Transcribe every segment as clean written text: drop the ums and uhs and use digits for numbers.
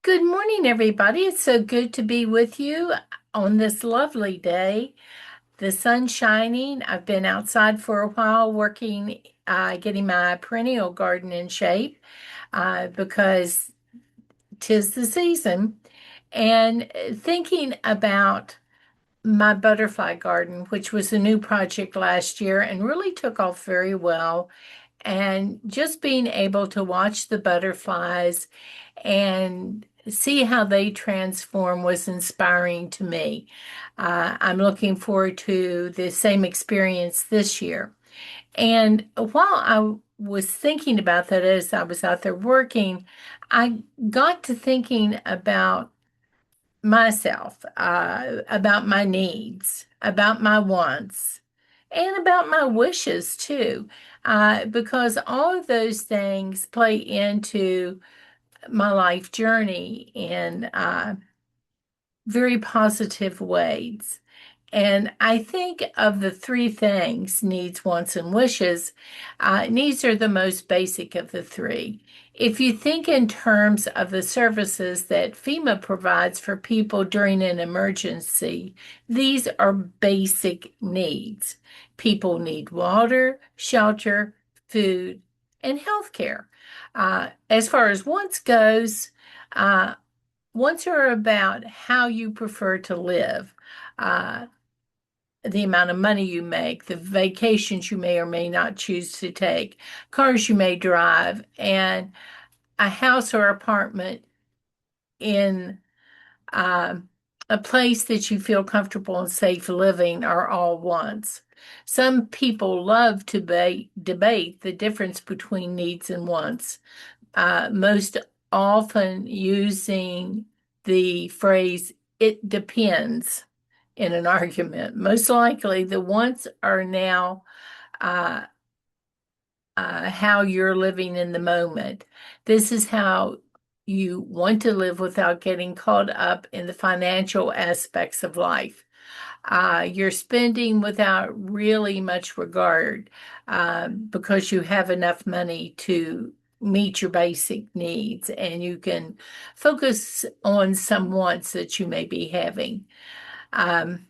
Good morning, everybody. It's so good to be with you on this lovely day. The sun's shining. I've been outside for a while working, getting my perennial garden in shape because 'tis the season. And thinking about my butterfly garden, which was a new project last year and really took off very well. And just being able to watch the butterflies and see how they transform was inspiring to me. I'm looking forward to the same experience this year. And while I was thinking about that as I was out there working, I got to thinking about myself, about my needs, about my wants, and about my wishes too, because all of those things play into my life journey in very positive ways. And I think of the three things needs, wants, and wishes. Needs are the most basic of the three. If you think in terms of the services that FEMA provides for people during an emergency, these are basic needs. People need water, shelter, food, and health care. As far as wants goes, uh, wants are about how you prefer to live. Uh, the amount of money you make, the vacations you may or may not choose to take, cars you may drive, and a house or apartment in um, a place that you feel comfortable and safe living are all wants. Some people love to debate the difference between needs and wants, most often using the phrase, it depends in an argument. Most likely, the wants are now uh, how you're living in the moment. This is how you want to live without getting caught up in the financial aspects of life. You're spending without really much regard because you have enough money to meet your basic needs and you can focus on some wants that you may be having. Um,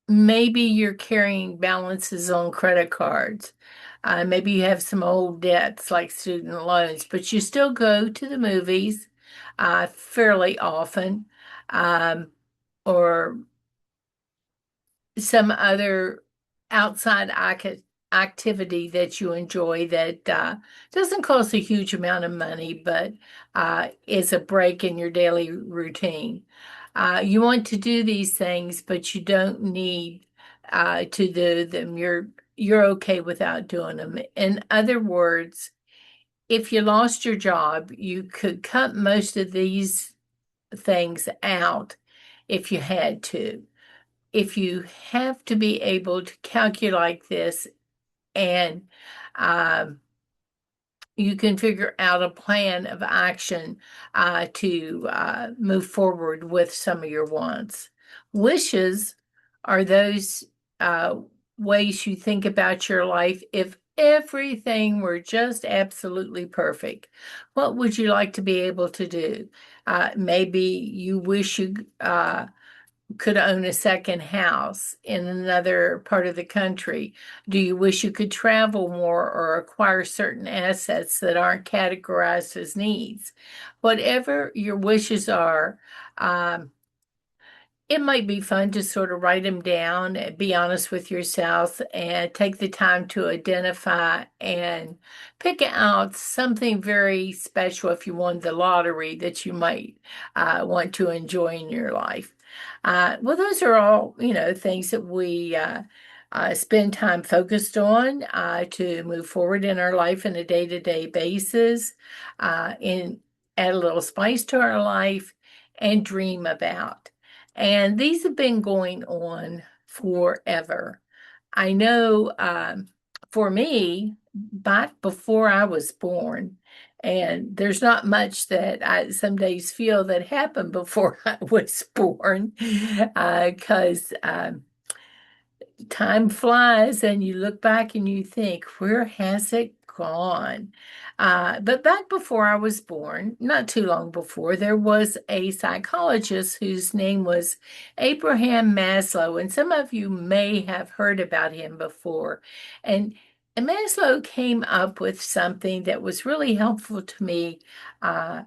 Maybe you're carrying balances on credit cards. Maybe you have some old debts like student loans, but you still go to the movies fairly often, um, or some other outside activity that you enjoy that doesn't cost a huge amount of money, but is a break in your daily routine. You want to do these things, but you don't need to do them. You're okay without doing them. In other words, if you lost your job, you could cut most of these things out if you had to. If you have to be able to calculate this and um, you can figure out a plan of action to move forward with some of your wants. Wishes are those uh, ways you think about your life. If everything were just absolutely perfect, what would you like to be able to do? Maybe you wish you could own a second house in another part of the country? Do you wish you could travel more or acquire certain assets that aren't categorized as needs? Whatever your wishes are, um, it might be fun to sort of write them down, and be honest with yourself, and take the time to identify and pick out something very special if you won the lottery that you might want to enjoy in your life. Well, those are all, things that we spend time focused on to move forward in our life on a day-to-day basis, in add a little spice to our life and dream about. And these have been going on forever. I know for me, back before I was born, and there's not much that I some days feel that happened before I was born, because time flies and you look back and you think, where has it gone? But back before I was born, not too long before, there was a psychologist whose name was Abraham Maslow, and some of you may have heard about him before. And Maslow came up with something that was really helpful to me uh,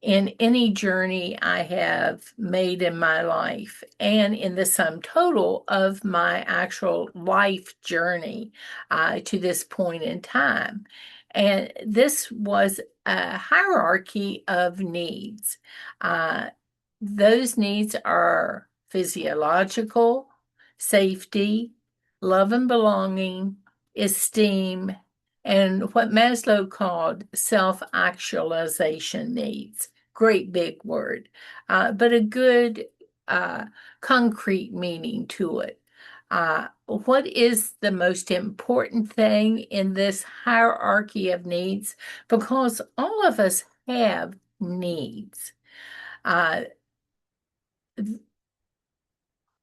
in any journey I have made in my life and in the sum total of my actual life journey to this point in time. And this was a hierarchy of needs. Uh, those needs are physiological, safety, love and belonging, esteem, and what Maslow called self-actualization needs. Great big word, but a good concrete meaning to it. What is the most important thing in this hierarchy of needs? Because all of us have needs. Uh,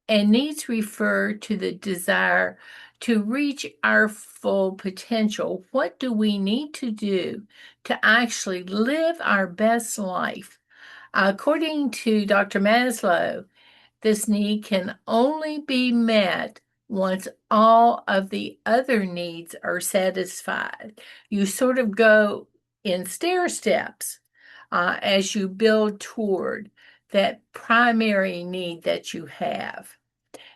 and needs refer to the desire to reach our full potential. What do we need to do to actually live our best life? According to Dr. Maslow, this need can only be met once all of the other needs are satisfied. You sort of go in stair steps as you build toward that primary need that you have.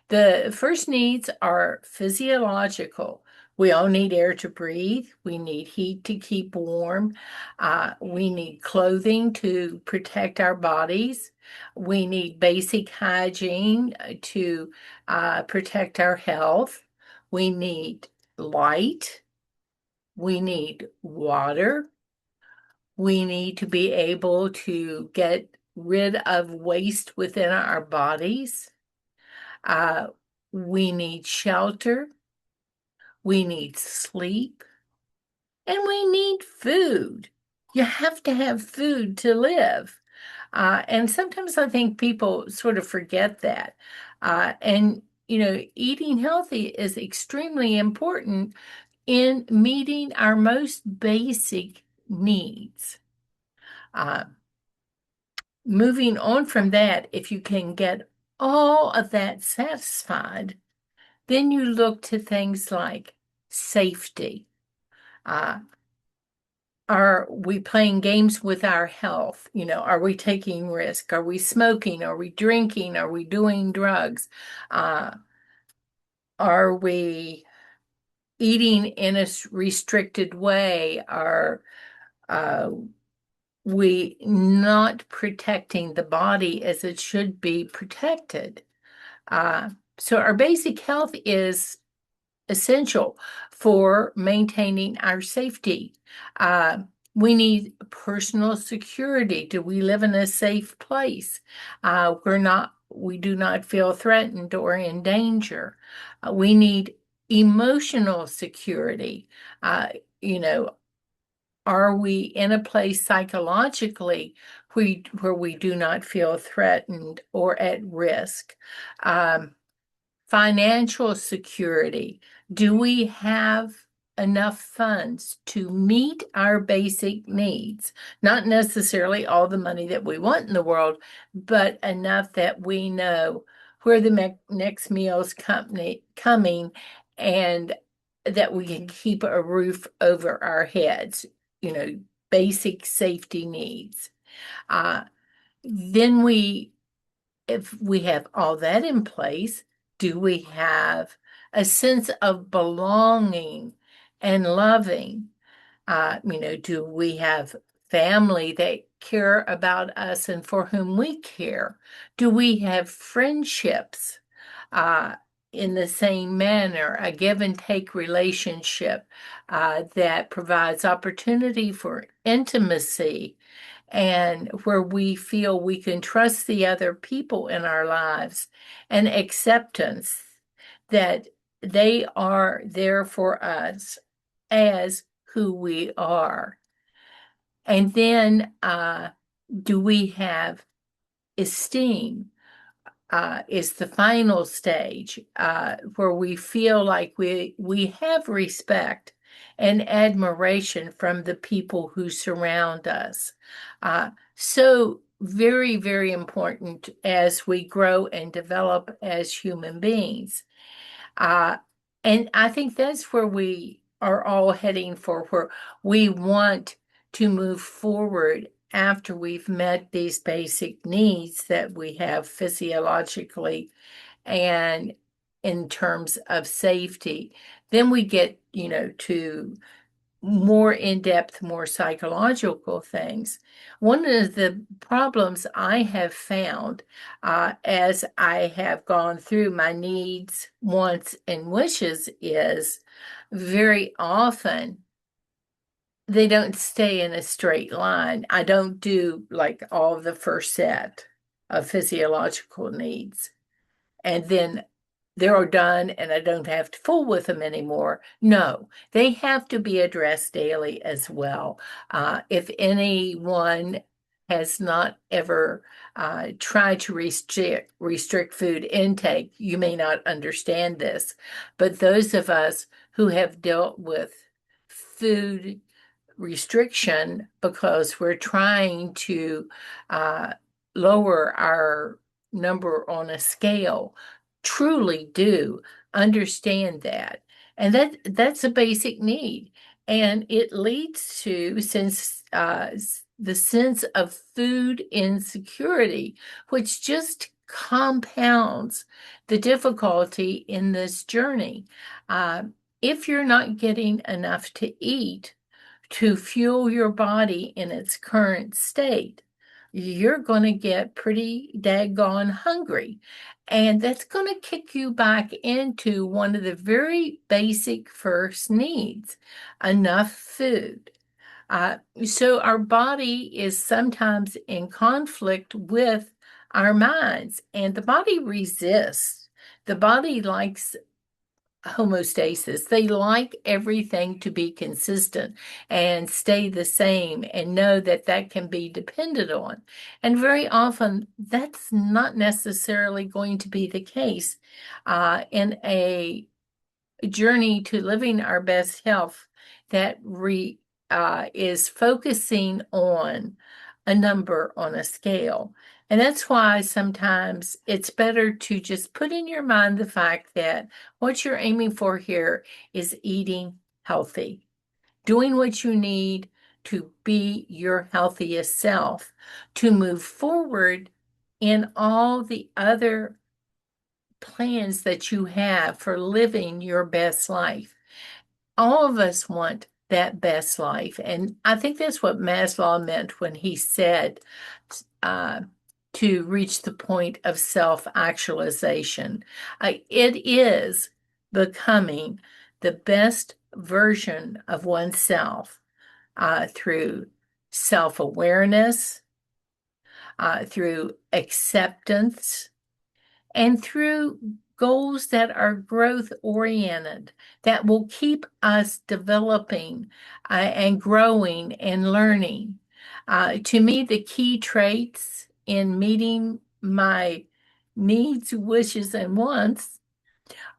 The first needs are physiological. We all need air to breathe. We need heat to keep warm. We need clothing to protect our bodies. We need basic hygiene to protect our health. We need light. We need water. We need to be able to get rid of waste within our bodies. Uh, we need shelter, we need sleep, and we need food. You have to have food to live. And sometimes I think people sort of forget that. And, eating healthy is extremely important in meeting our most basic needs. Uh, Moving on from that, if you can get all of that satisfied, then you look to things like safety. Uh, are we playing games with our health? Are we taking risk? Are we smoking? Are we drinking? Are we doing drugs? Uh, are we eating in a restricted way? Are uh, we not protecting the body as it should be protected? So our basic health is essential for maintaining our safety. Uh, we need personal security. Do we live in a safe place? We do not feel threatened or in danger. We need emotional security. Uh, you know, are we in a place psychologically where we do not feel threatened or at risk? Um, Financial security. Do we have enough funds to meet our basic needs? Not necessarily all the money that we want in the world, but enough that we know where the next meal's coming and that we can keep a roof over our heads, basic safety needs. Uh, then if we have all that in place, do we have a sense of belonging and loving? Do we have family that care about us and for whom we care? Do we have friendships uh, in the same manner, a give and take relationship that provides opportunity for intimacy and where we feel we can trust the other people in our lives and acceptance that they are there for us as who we are. And then, do we have esteem? is the final stage where we feel like we have respect and admiration from the people who surround us. So very, very important as we grow and develop as human beings. Uh, and I think that's where we are all heading for, where we want to move forward after we've met these basic needs that we have physiologically and in terms of safety. Then we get, to more in-depth, more psychological things. One of the problems I have found as I have gone through my needs, wants, and wishes is very often they don't stay in a straight line. I don't do like all of the first set of physiological needs and then they're done and I don't have to fool with them anymore. No, they have to be addressed daily as well. If anyone has not ever tried to restrict food intake, you may not understand this, but those of us who have dealt with food restriction because we're trying to uh, lower our number on a scale truly do understand that. And that's a basic need. And it leads to the sense of food insecurity, which just compounds the difficulty in this journey. Uh, if you're not getting enough to eat, to fuel your body in its current state, you're going to get pretty daggone hungry. And that's going to kick you back into one of the very basic first needs, enough food. So our body is sometimes in conflict with our minds, and the body resists. The body likes homeostasis. They like everything to be consistent and stay the same and know that that can be depended on. And very often, that's not necessarily going to be the case in a journey to living our best health that is focusing on a number on a scale. And that's why sometimes it's better to just put in your mind the fact that what you're aiming for here is eating healthy, doing what you need to be your healthiest self, to move forward in all the other plans that you have for living your best life. All of us want that best life. And I think that's what Maslow meant when he said uh, to reach the point of self-actualization. It is becoming the best version of oneself through self-awareness, through acceptance, and through goals that are growth oriented, that will keep us developing and growing and learning. To me, the key traits in meeting my needs, wishes, and wants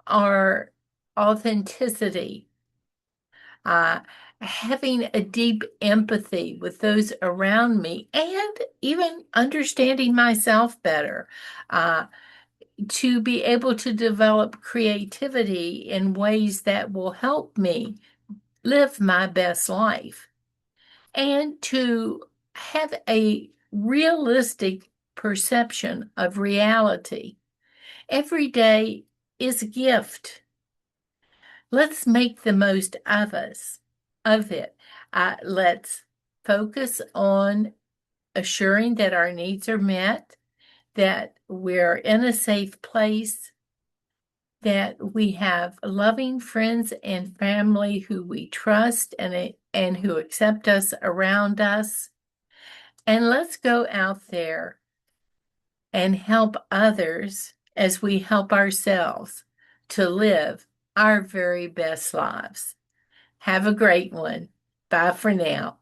are authenticity, uh, having a deep empathy with those around me, and even understanding myself better. To be able to develop creativity in ways that will help me live my best life and to have a realistic perception of reality. Every day is a gift. Let's make the most of it. Let's focus on assuring that our needs are met, that we're in a safe place, that we have loving friends and family who we trust and who accept us around us. And let's go out there and help others as we help ourselves to live our very best lives. Have a great one. Bye for now.